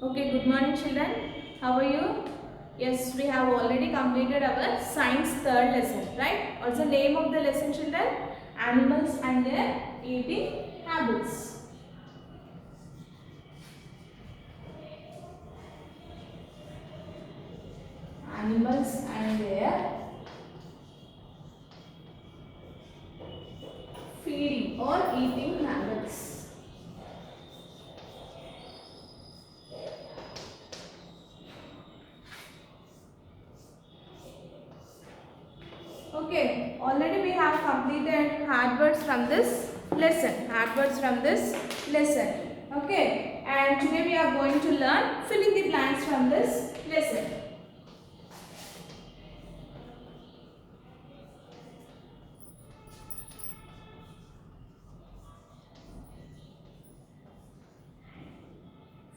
Okay, good morning children. How are you? Yes, we have already completed our science third lesson, right? What's the name of the lesson children? Animals and their eating habits. Animals and their feeding or eating habits. Okay, already we have completed hard words from this lesson. Hard words from this lesson. Okay, and today we are going to learn filling the blanks from this lesson.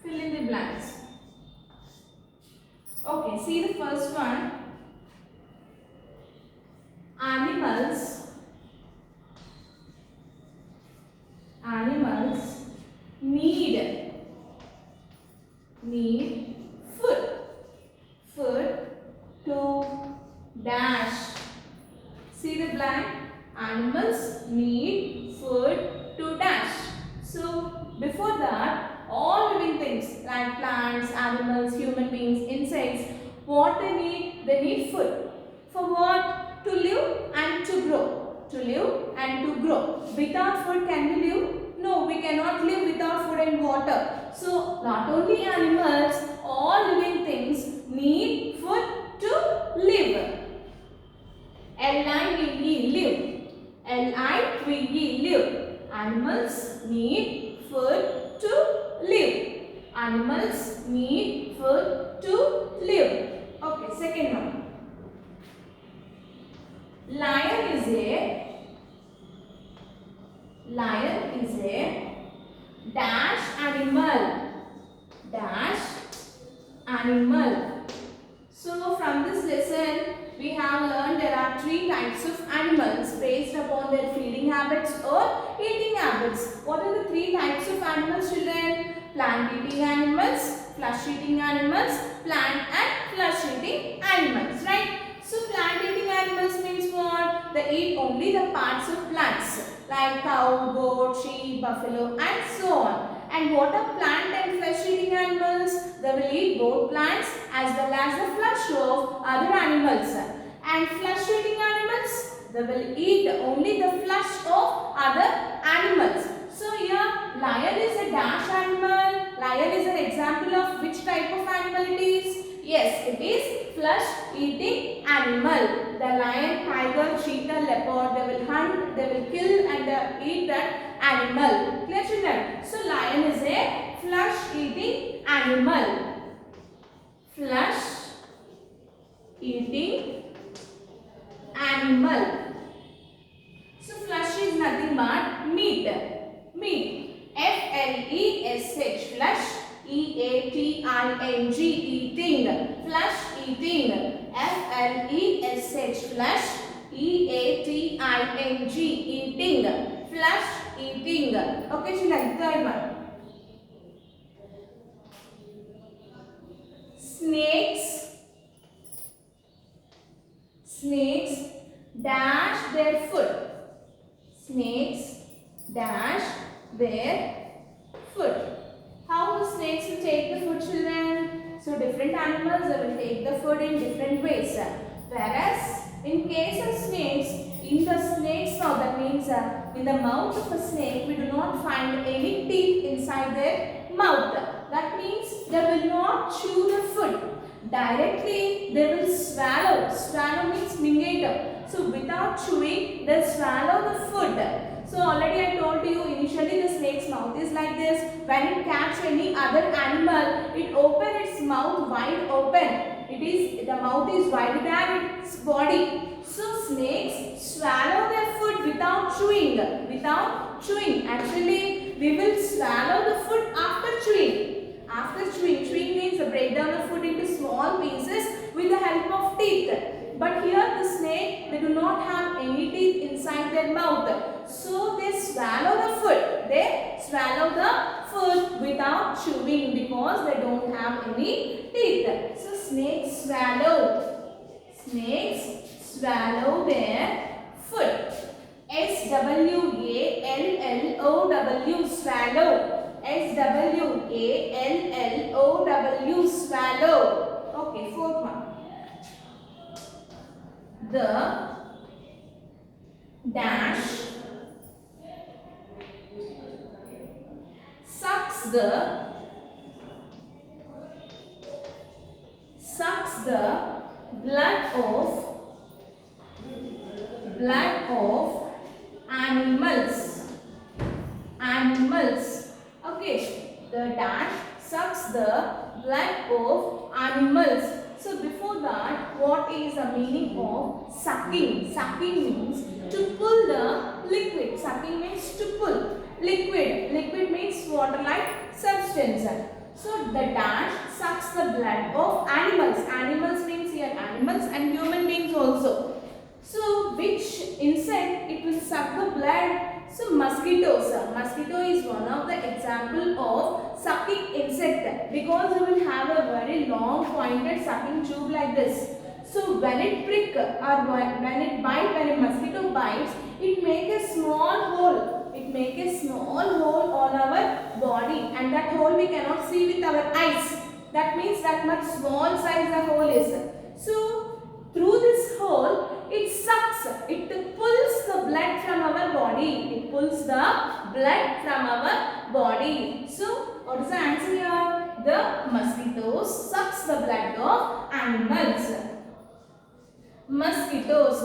Fill in the blanks. Okay, see the first one. Animals. Animals need food. Food to dash. See the blank. Animals need food to dash. So before that, all living things like plants, animals, human beings, insects, what they need? They need food. For what? To live and to grow. To live and to grow. Without food, can we live? No, we cannot live without food and water. So not only animals, all living things need food to live. L-I-V-E, live. L-I-V-E, live. Animals need food to live. Animals need food to live. Okay, second one. Lion is a dash animal. Dash animal. So from this lesson we have learned there are three types of animals based upon their feeding habits or eating habits. What are the three types of animals, children? Plant eating animals, flesh eating animals, plant and flesh eating animals, right? So plant eating animals means what? They eat only the parts of plants like cow, goat, sheep, buffalo and so on. And what are plant and flesh eating animals? They will eat both plants as well as the flesh of other animals. And flesh eating animals, they will eat only the flesh of other animals. So here lion is a dash animal. Lion is an example of which type of animal it is? Yes, it is flesh eating animal. The lion, tiger, cheetah, leopard, they will hunt, they will kill and eat that animal. Clear children? So lion is a flesh eating animal. Flesh eating animal. So flesh is nothing but meat. Meat. F-L-E-S-H. Flesh. E-A-T-I-N-G. Eating. Flesh eating. F-L-E-S-H. Flesh. E-A-T-I-N-G. Eating. Flesh eating. Okay, children. Third one. Snakes. Snakes dash their food. Snakes dash their food. How the snakes will take the food, children? So different animals they will take the food in different ways. Whereas in case of snakes, in the snake's mouth, that means in the mouth of a snake, we do not find any teeth inside their mouth. That means they will not chew the food. Directly they will swallow. Swallow means minglate. So without chewing, they swallow the food. So already I told you initially the snake's mouth is like this. When it catch any other animal, it open its mouth wide open. The mouth is wider than its body. So snakes swallow their food without chewing. Without chewing. Actually, we will swallow the food after chewing. After chewing. Chewing means break down the food into small pieces with the help of teeth. But here the snake, they do not have any teeth inside their mouth. So they swallow the food. They swallow the food without chewing because they don't have any teeth. So snakes swallow. Snakes swallow their food. swallow, swallow. swallow, swallow. Okay, fourth one. The dash sucks the blood of animals. Okay, the dash sucks the blood of animals. So before that, what is the meaning of sucking? Sucking means to pull the liquid. Sucking means to pull liquid. Liquid means water-like substance. So the dash sucks the blood of animals. Animals means here animals and human beings also. So which insect it will suck the blood? So mosquitoes. Mosquito is one of the example of sucking insect because it will have a very long pointed sucking tube like this. So when it prick or when it bite, when a mosquito bites, it make a small hole. It make a small hole on our body, and that hole we cannot see with our eyes. That means that much small size the hole is. So through this hole, it sucks, it pulls the blood from our body. It pulls the blood from our body. So, what is the answer here? The mosquitoes sucks the blood of animals. Mosquitoes.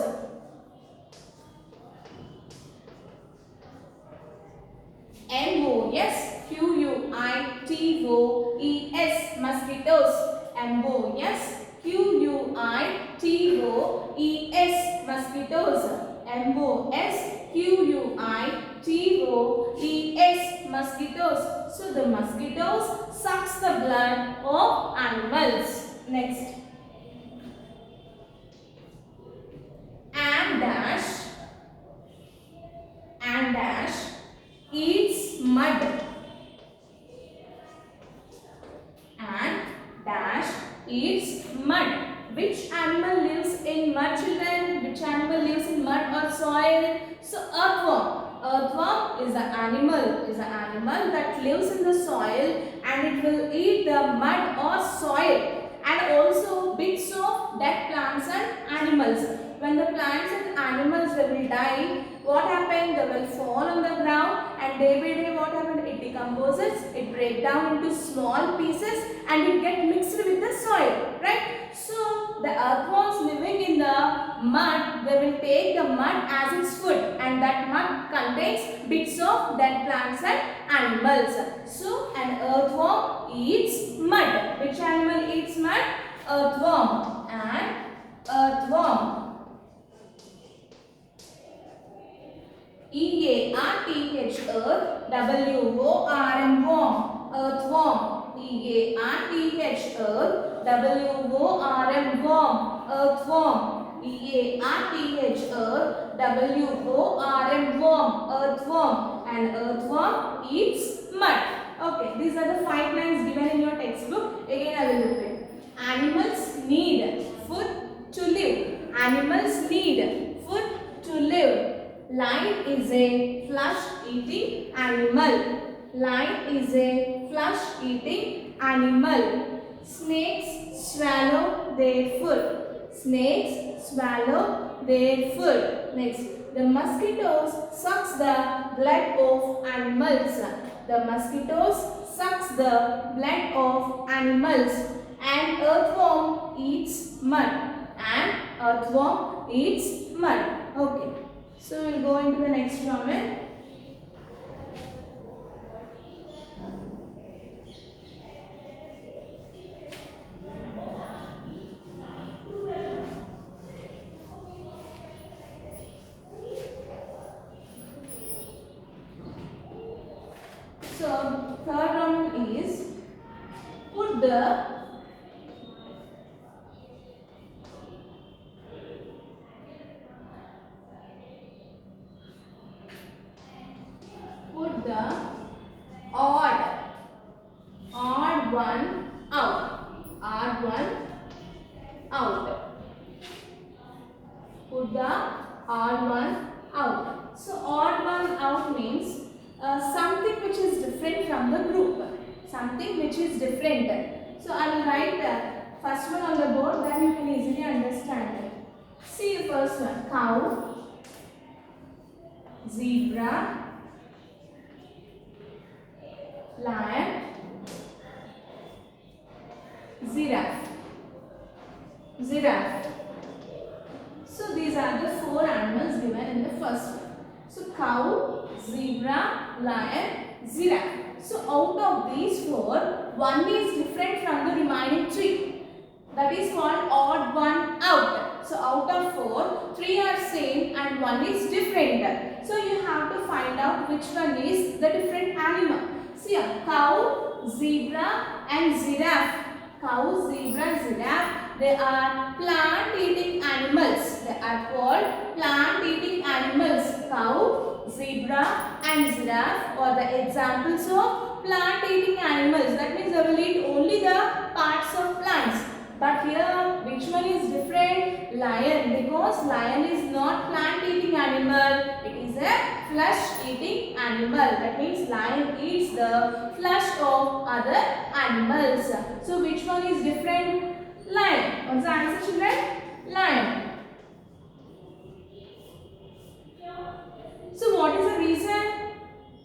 MOSQUITOES. Mosquitoes. MOSQUITOES. Mosquitoes. MOSQUITOES. Mosquitoes. So the mosquitoes sucks the blood of animals. Next. Ant dash eats mud. Ant dash eats mud. Which animal lives in mud, children? Which animal lives in mud or soil? So earthworm. Earthworm is an animal that lives in the soil and it will eat the mud or soil and also bits of dead plants and animals. When the plants and animals they will die, what happens? They will fall on the ground and day by day what happens? It decomposes, it breaks down into small pieces and it gets mixed with the soil, right? So the earthworms living in the mud, they will take the mud as its food and that mud contains bits of dead plants and animals. So an earthworm eats mud. Which animal eats mud? Earthworm. And earthworm. EARTH earth, WORM worm, earthworm. EARTH earth, WORM worm, earthworm. EARTH earth, WORM worm, earthworm. And earthworm eats mud. Okay, these are the 5 lines given in your textbook. Again I will repeat. Animals need food to live. Animals need food to live. Lion is a flesh-eating animal. Lion is a flesh-eating animal. Snakes swallow their food. Snakes swallow their food. Next, the mosquitoes sucks the blood of animals. The mosquitoes sucks the blood of animals. And earthworm eats mud. And earthworm eats mud. Okay. So we'll go into the next comment. So third one is put the odd one out. Odd one out. Put the odd one out. So odd one out means something which is different from the group. Something which is different. So I will write the first one on the board, then you can easily understand it. See the first one. Cow, zebra, lion, giraffe. Giraffe. So these are the four animals given in the first one. So cow, zebra, lion, giraffe. So out of these four, one is different from the remaining three. That is called odd one out. So out of four, three are same and one is different. So you have to find out which one is the different animal. See here, cow, zebra and giraffe. Cow, zebra, giraffe, they are plant-eating animals. They are called plant-eating animals. Cow, zebra and giraffe are the examples of plant-eating animals. That means they will eat only the parts of plants. But here, which one is different? Lion, because lion is not plant-eating animal. It is a flesh-eating animal. That means lion eats the flesh of other animals. So which one is different? Lion. What's the answer, children? Lion. So what is the reason?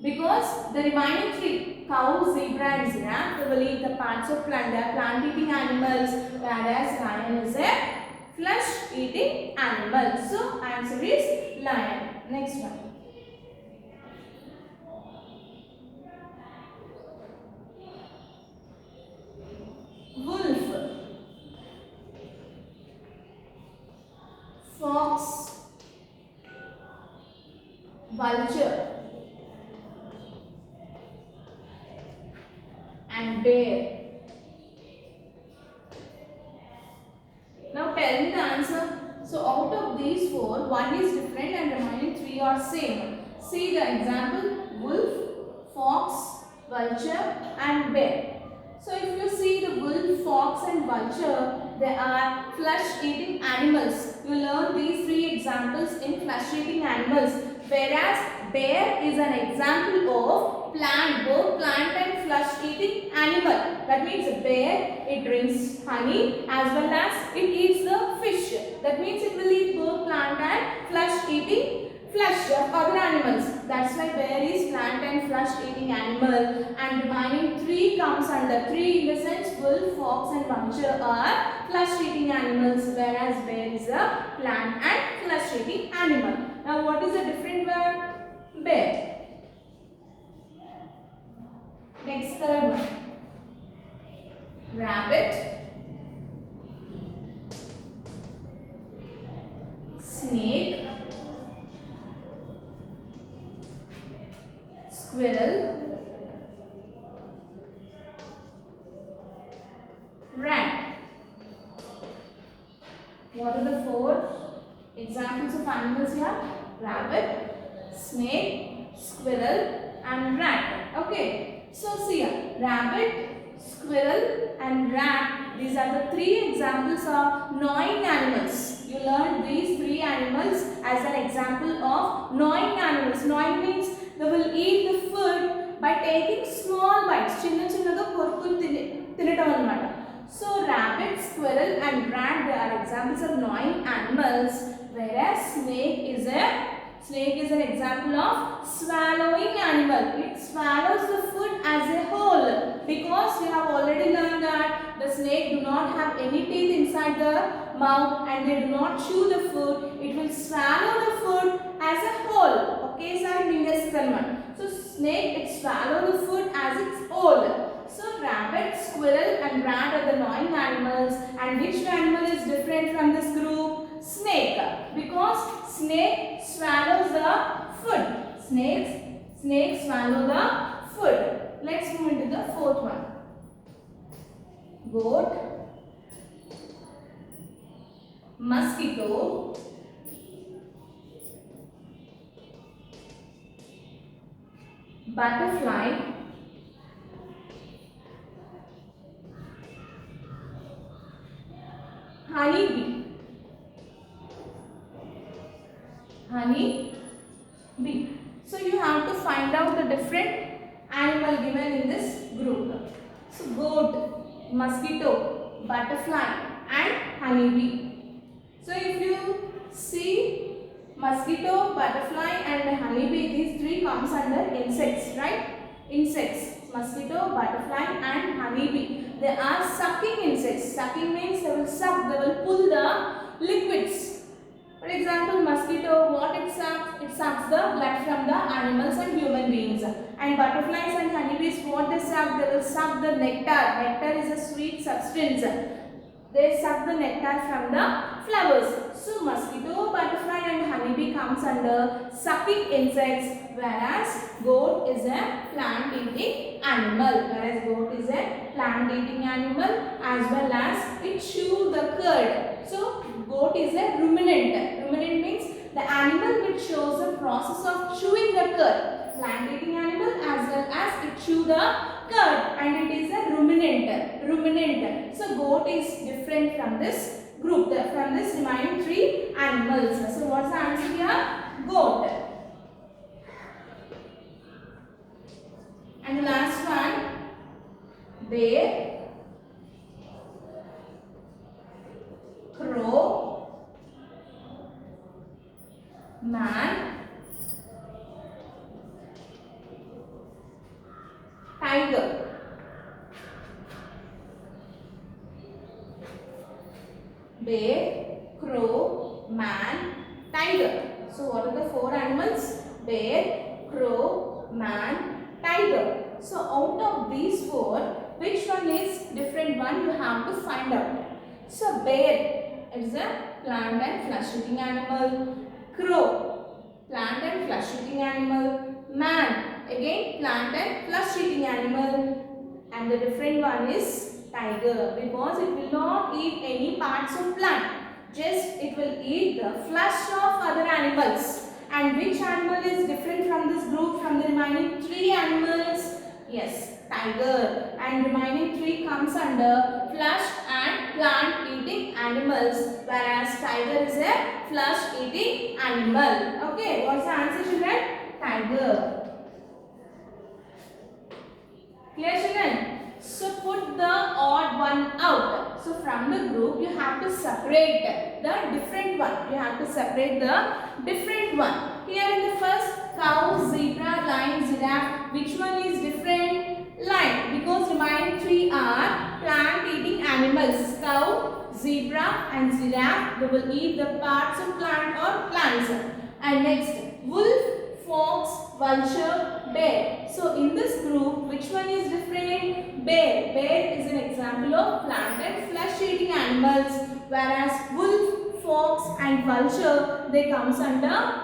Because the remaining three, cow, zebra and giraffe, they will eat the parts of plant. They are plant-eating animals, whereas lion is a flesh-eating animal. So answer is lion. Next one. Wolf, fox, vulture and bear. Now tell me the answer. So out of these four, one is different and remaining three are same. See the example: wolf, fox, vulture and bear. So if you see the wolf, fox and vulture, they are flesh-eating animals. You learn these three examples in flesh-eating animals. Whereas bear is an example of plant, both plant and flesh-eating animal. That means bear, it drinks honey as well as it eats the fish. That means it will eat both plant and flesh-eating flesh of other animals. That's why bear is plant and flesh-eating animal, and remaining three comes under three in the sense wolf, fox and vulture are flesh-eating animals, whereas bear is a plant and flesh-eating animal. Now what is the different one? Bear. Next, third one. Rabbit, snake, squirrel, rat. What are the four examples of animals here? Rabbit, snake, squirrel and rat. Okay. So see here, rabbit, squirrel and rat, these are the three examples of gnawing animals. You learned these three animals as an example of gnawing animals. Gnawing means they will eat the food by taking small bites. చిన్నగా కొరుకులు తినటం అన్నమాట. So rabbit, squirrel and rat, they are examples of gnawing animals, whereas snake is an example of swallowing animal. It swallows the food as a whole, because we have already learned that the snake do not have any teeth inside the mouth and they do not chew the food. It will swallow the food as a whole. Okay, so snake, it swallow the food as its whole. So rabbit, squirrel and rat are the gnawing animals, and which animal is different from this group? Snake, because snake swallows the food. Snakes swallow the food. Let's move into the fourth one. Goat, mosquito, butterfly, honey bee. Honey bee. So you have to find out the different animal given in this group. So goat, mosquito, butterfly and honeybee. So if you see mosquito, butterfly and honeybee, these three comes under insects, right? Insects. Mosquito, butterfly and honeybee. They are sucking insects. Sucking means they will suck, they will pull the liquids. For example, mosquito, what it sucks? It sucks the blood from the animals and human beings. And butterflies and honeybees, what they suck? They will suck the nectar. Nectar is a sweet substance. They suck the nectar from the flowers. So, mosquito, butterfly and honeybee comes under sucking insects, whereas goat is a plant-eating animal. Whereas goat is a plant-eating animal as well as it chews the curd. So, goat is a ruminant. Ruminant means the animal which shows the process of chewing the curd. Plant-eating animal as well as it chew the curd and it is a ruminant. Ruminant. So, goat is different from this group, from this remaining three animals. So, what's the answer here? Goat. And the last one, bear, crow, man, tiger. Bear, crow, man, tiger. So what are the four animals? Bear, crow, man, tiger. So out of these four, which one is different one you have to find out. So bear is a plant and flesh eating animal. Crow, plant and flesh eating animal. Man, again plant and flesh eating animal. And the different one is tiger, because it will not eat any parts of plant. Just it will eat the flesh of other animals. And which animal is different from this group, from the remaining three animals? Yes, tiger. And remaining three comes under flesh and plant eating animals, whereas tiger is a flesh eating animal. Okay, what's the answer, children? Tiger. Clear, children? So put the odd one out. So from the group you have to separate the different one. You have to separate the different one. Here in the first, cow, zebra, lion, giraffe. Which one is different? Lion, because remaining three are plant eating animals. Cow, zebra and giraffe, they will eat the parts of plant or plants. And next, wolf, fox, vulture, bear. So in this group, which one is different? Bear. Bear is an example of plant and flesh eating animals, whereas wolf, fox and vulture, they comes under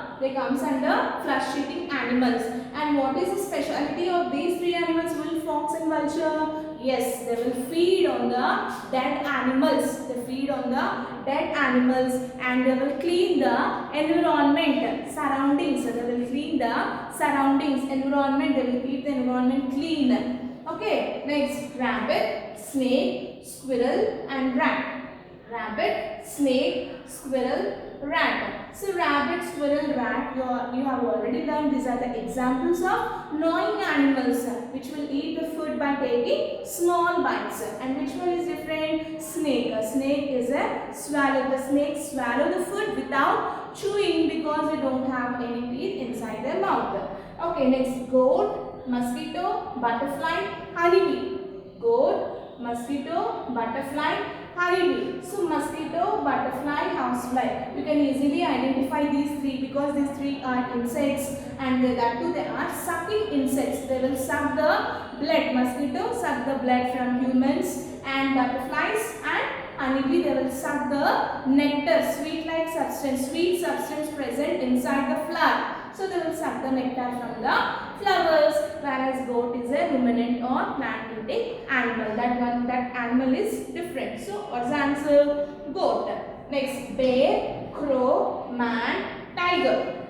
flesh eating animals. And what is the speciality of these three animals, wolf, fox and vulture? Yes, they will feed on the dead animals. They feed on the dead animals and they will clean the environment, surroundings. They will clean the surroundings, environment. They will keep the environment clean. Okay, next, rabbit, snake, squirrel and rat. Rabbit, snake, squirrel, rat. So rabbit, squirrel, rat, you have already learned. These are the examples of gnawing animals which will eat the food by taking small bites. And which one is different? Snake. A snake is a swallow. The snakes swallow the food without chewing because they don't have any teeth inside their mouth. Okay, next, goat, mosquito, butterfly, honeybee. Goat, mosquito, butterfly, honeybee. So mosquito, butterfly, housefly. You can easily identify these three because these three are insects and that too they are sucking insects. They will suck the blood. Mosquito suck the blood from humans and butterflies and honeybee they will suck the nectar, sweet like substance, sweet substance present inside the flower. So they will suck the nectar from the flowers, whereas goat is a ruminant or plant eating animal. That animal is different. So what's the answer? Goat. Next, bear, crow, man, tiger.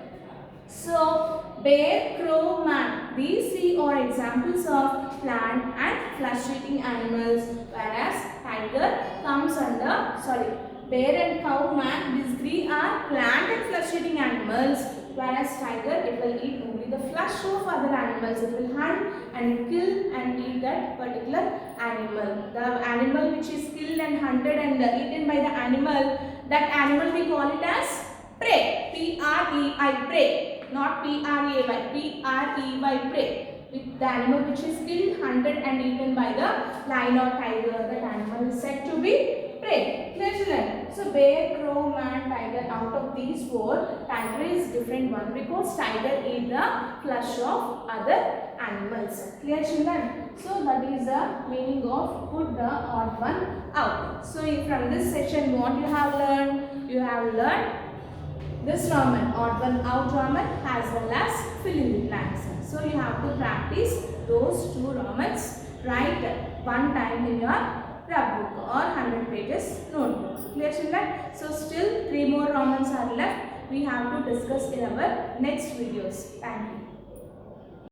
So bear, crow, man. These three are examples of plant and flesh eating animals, whereas tiger comes under, Bear and cow, man, these three are plant and flesh-eating animals. Whereas tiger, it will eat only the flesh of other animals. It will hunt and kill and eat that particular animal. The animal which is killed and hunted and eaten by the animal, that animal we call it as prey. P-R-E-I, prey. Not P-R-E-Y, P-R-E-Y, prey. With the animal which is killed, hunted and eaten by the lion or tiger, that animal is said to be prey. Clear children? So bear, crow, man, tiger, out of these four, tiger is different one because tiger eat the flesh of other animals. Clear children? So that is the meaning of put the odd one out. So from this session what you have learned? You have learned this Roman, odd one out Roman, as well as fill in the blanks. So you have to practice those two Romans, write one time in your rub book or 100 pages notebook. Clear children? So still 3 more Romans are left. We have to discuss in our next videos. Thank you.